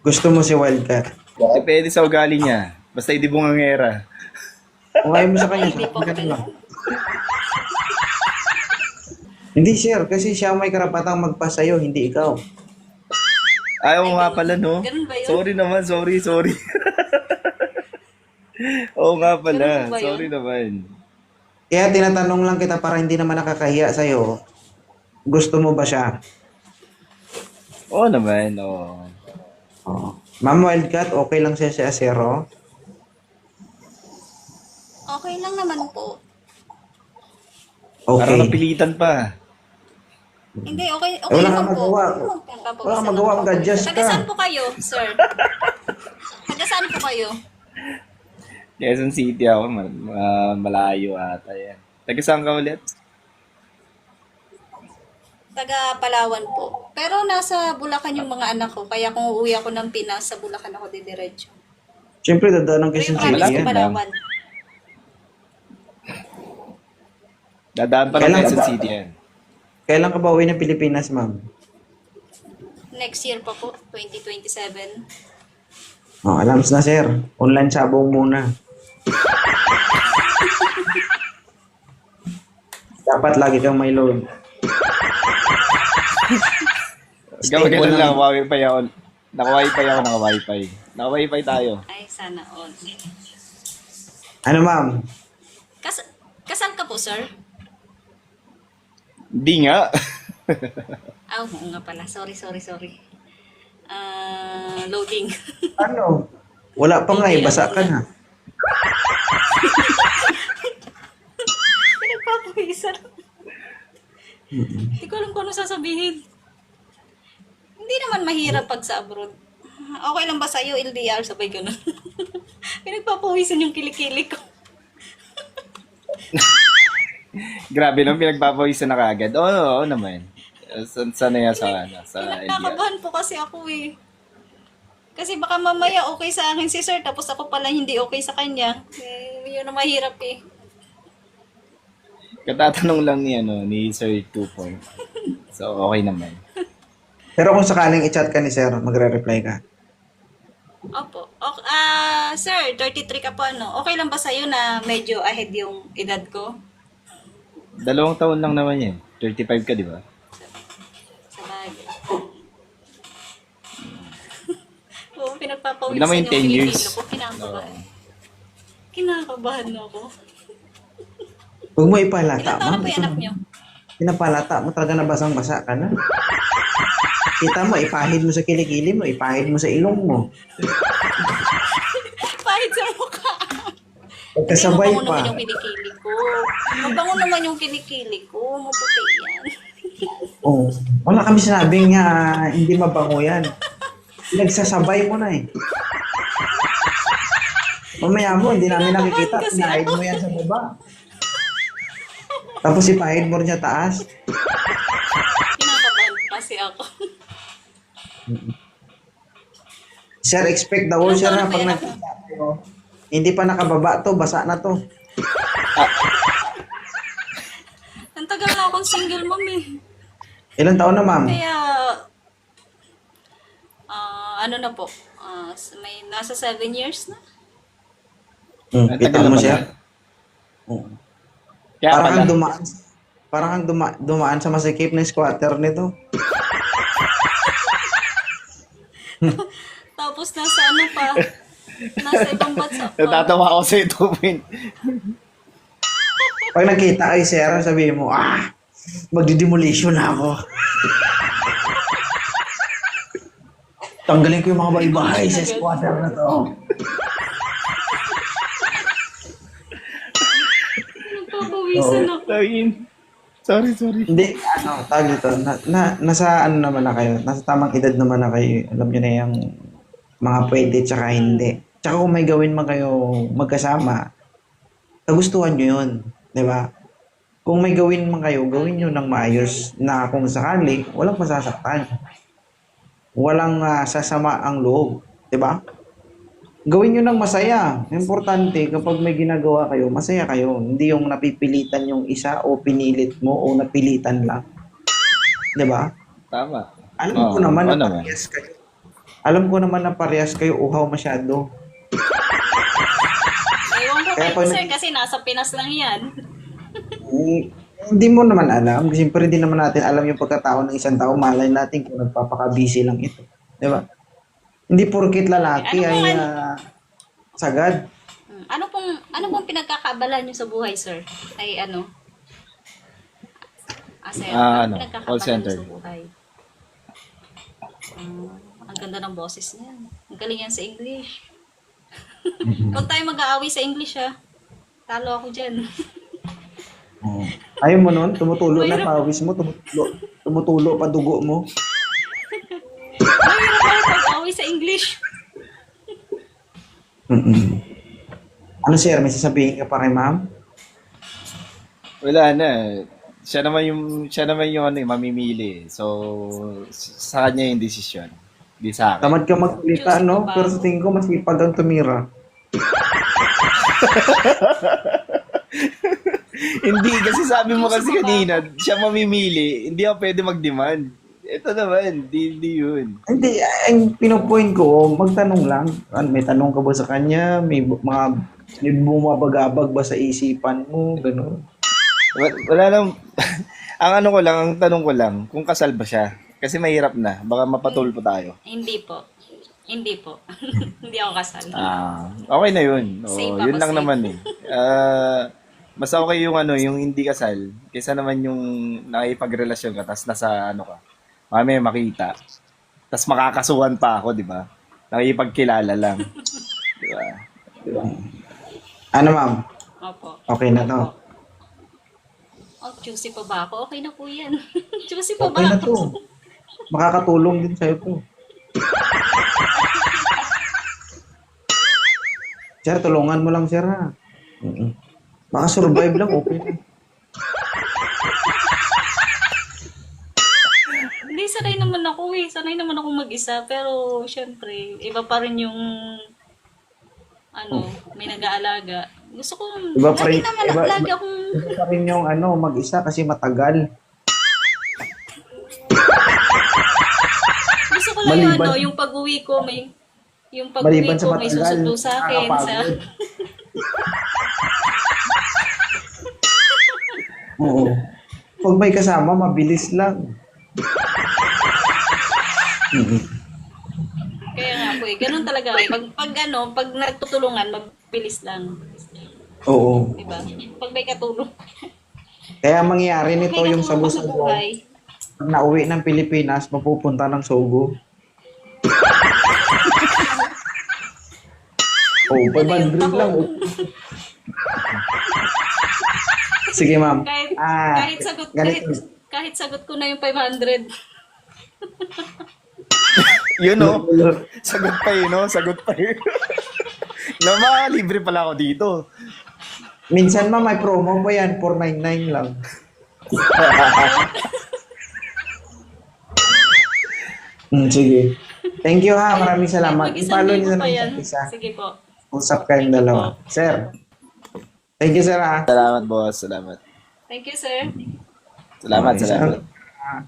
Gusto mo si Wildcat. Depende sa ugali niya. Basta hindi bungangera. Kung ayaw mo sa kanya, Hindi po sabihin ka ako lang. Hindi, sir. Kasi siya may karapatang magpasayo, hindi ikaw. Ayaw nga pala, no? Ganun ba yun? Sorry naman, sorry. Oo nga pala. Ganun ba yun? Sorry naman. Kaya tinatanong lang kita para hindi naman nakakahiya sa'yo. Gusto mo ba siya? Oo naman, oo. Oo. Ma'am Wildcat, okay lang siya si Acero? Okay lang naman po. Parang Okay. napilitan pa. Hindi, okay Wala naman kang po. magawa. Magpapawisan Wala kang lang magawa, po. mag-adjust Taga saan ka. po kayo, sir? Taga saan po kayo? Quezon City ako, malayo ata yan. Taga saan ka ulit? Taga Palawan po. Pero nasa Bulacan yung mga anak ko. Kaya kung uuwi ako ng Pinas, sa Bulacan ako didiretso. Siyempre, dadaan ng Pero Quezon yung City province ko yan. Palawan. Dadaan pa ng Kailan Quezon ba? City yan. Kailan ka ba uwi ng Pilipinas, ma'am? Next year pa po, 2027. Oh, alam na, sir. Online sabong muna. Dapat lagi kang may load. Gawin lang, naka-wifi ako. Naka-wifi tayo. Ay, sana all. Ano, ma'am? Kasal ka po, sir? Hindi nga. Oo nga pala. Sorry. Loading. Ano? Wala pa nga, basa ka na. Pinagpapawisan. Hindi ko alam kung ano sasabihin. Hindi naman mahirap pag sa abroad. Okay lang ba sa'yo, LDR? Sabay ganun. Pinagpapawisan yung kilikili ko. Grabe nung pinagpapawisan na kagad. Oo naman. Sana yan sa LDR. Pinagkakabahan po kasi ako eh. Kasi baka mamaya okay sa akin si sir, tapos ako pala hindi okay sa kanya. Yun ang mahirap eh. Katatanong lang ni Sir 2 Point. So, okay naman. Pero kung sakaling i-chat ka ni sir, magre-reply ka. Opo. Sir, 33 ka po ano. Okay lang ba sa'yo na medyo ahead yung edad ko? 2 taon lang naman yan. 35 ka, di ba? Sa bagay. Oo, pinagpapawisan Huwag naman yung 10 years. kilikili ko. Kinakabahan ako. Huwag mo ipalata, Ilan taon na ma'am. po yung anak niyo? Pinapalata mo talaga na basang-basa ka na. Kita mo, ipahid mo sa kilikili mo, ipahid mo sa ilong mo. Pahit sa mukha. Pagkasabay Mabango pa. naman yung kilikili ko. Mabango naman yung kilikili ko. Maputi yan. Oh, wala kami sinabing nga hindi mabango yan. Nagsasabay mo na eh. Mamaya mo, hindi namin nakikita. Kinakabahan kasi Pinahid ako. mo yan sa baba. Tapos ipahid mo rin sa taas. Kinakabahan kasi ako. Sir, expect the worst, sir, Ano na pag ba yan? nakita tayo, hindi pa nakababa to, basa na to. Ang tagal na akong single mom eh. Ilang taon na, ma'am? Kaya, ano na po, may nasa 7 years na. Ang Kita tagal mo na siya? pala. Oo. Kaya Parang pala. kang dumaan sa masikip na squatter nito. Tapos nasa ano pa, nasa ibang bansa pa. Natatawa ako sa 2 Point. Pag nakita kay sir, sabihin mo, magdi-demolition na ako. Tanggalin ko yung mga bahay-bahay sa squatter na to. Nagpapawisan ako. Sorry. Hindi, tawag dito, nasa ano naman na kayo, nasa tamang edad naman na kayo, alam nyo na yung mga pwede tsaka hindi. Tsaka kung may gawin man kayo magkasama, kagustuhan nyo yun, di ba? Kung may gawin man kayo, gawin nyo ng maayos na kung sakali, walang masasaktan. Walang sasama ang loob, di ba? Gawin nyo ng masaya. Importante, kapag may ginagawa kayo, masaya kayo. Hindi yung napipilitan yung isa o pinilit mo o napilitan lang. Di ba? Tama. Alam ko naman oo na naman. parehas kayo. Alam ko naman na parehas kayo uhaw masyado. Ewan ko Kaya kayo, pag sir, kasi nasa Pinas lang yan. Hindi mo naman alam. Siyempre, hindi naman natin alam yung pagkatao ng isang tao. Malay natin kung nagpapaka-busy lang ito. Di ba? Hindi porkit lalaki Ano ay kung sagad. Ano pong pinagkakaabala niyo sa buhay, sir? Ay ano? Sir, Ano, pinagkakaabala call center. niyo sa buhay? Ang ganda ng boses niya. Ang galing yan sa English. Huwag tayo mag-aaway sa English, ha? Talo ako dyan. Oh. Ayaw mo nun? Tumutulo na pawis mo. Tumutulo pa dugo mo. Mahirap tayo mag-aaway sa English. Mm-mm. Ano sir, may sasabihin ka pa kay ma'am? Wala na. Siya naman yung ano, mamimili. So, sa kanya yung desisyon. Di sa akin. Tamad ka magsalita, Diyos no? ko ba? Pero sa tingin ko, mas ipag ang tumira. Hindi, kasi sabi mo Diyos kasi ko ba? kanina, siya mamimili. Hindi ako pwede mag-demand. Ito naman, hindi yun. Hindi, ang pinopoint ko, magtanong lang. May tanong ka ba sa kanya? May bumabagabag ba sa isipan mo? Ganun. Wala lang. Ang ano ko lang, ang tanong ko lang, kung kasal ba siya? Kasi mahirap na. Baka mapatulpo tayo. Hindi po. Hindi po. Hindi ako kasal. Okay na yun. Safe Oo, ako, yun lang safe. naman eh. Mas okay yung ano, yung hindi kasal, kaysa naman yung nakipagrelasyon ka, tapos nasa ano ka, mami makita. Tapos makakasuhan pa ako, di ba? Nakipagkilala lang. Di ba? Ano ma'am? Opo. Okay na to. Oh, juicy pa ba ako? Okay na po yan. Juicy pa Okay ba na ako? to. Makakatulong din sa'yo to. Sir, tulungan mo lang sir ha. Mm-mm. Makasurvive lang, okay na. Hindi, sanay naman ako eh. Sanay naman ako mag-isa. Pero, syempre, iba pa rin yung may nag-aalaga. Gusto ko, Iba pa rin- lagi naman, iba- lagi akong, Ito pa rin yung mag-isa kasi matagal. gusto ko lang yung Maliban- yung pag-uwi ko, yung Maliban pag-uwi sa ko, may matagal, susundo sa akin. nakakapagod. Oo. Pag may kasama, mabilis lang. Mhm. Kaya nga po eh, ganun talaga. Pag nagtutulungan, mabilis lang. Oo. Diba? Pag may katulong. Kaya mangyayari nito Okay na yung po sa ako sa Luzon. buhay. Pag nauwi ng Pilipinas, mapupunta ng Sogo. Oh, 500 lang. Oh. Sige, ma'am. Kahit sagot ko na yung 500. Yun no? Sagot pa yun, no? Sagot pa yun. Lama, libre pala ako dito. Minsan ma, may promo pa yan, 499 lang. Sige. Thank you ha, maraming salamat. Mag-isang I-follow libo niyo na pa ng yan. isa't isa. Sige po. Usap kayong dalawa. Sir, thank you sir ha. Salamat, boss. Salamat. Thank you, sir. Salamat, Okay, salamat. sir.